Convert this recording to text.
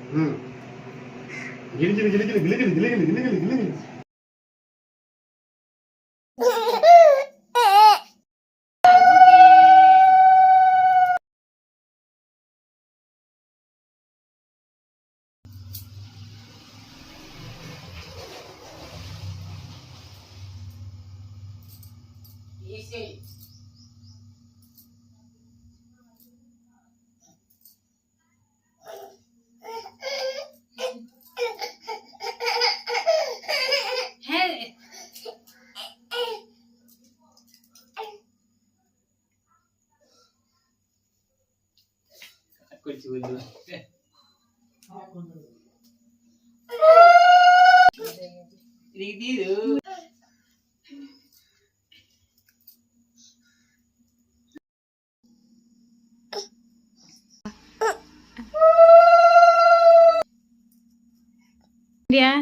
Gini gini gini gini gini gini gini gini gini gini gini. Isi. Hey. Kunci dulu. Ini dulu. Dia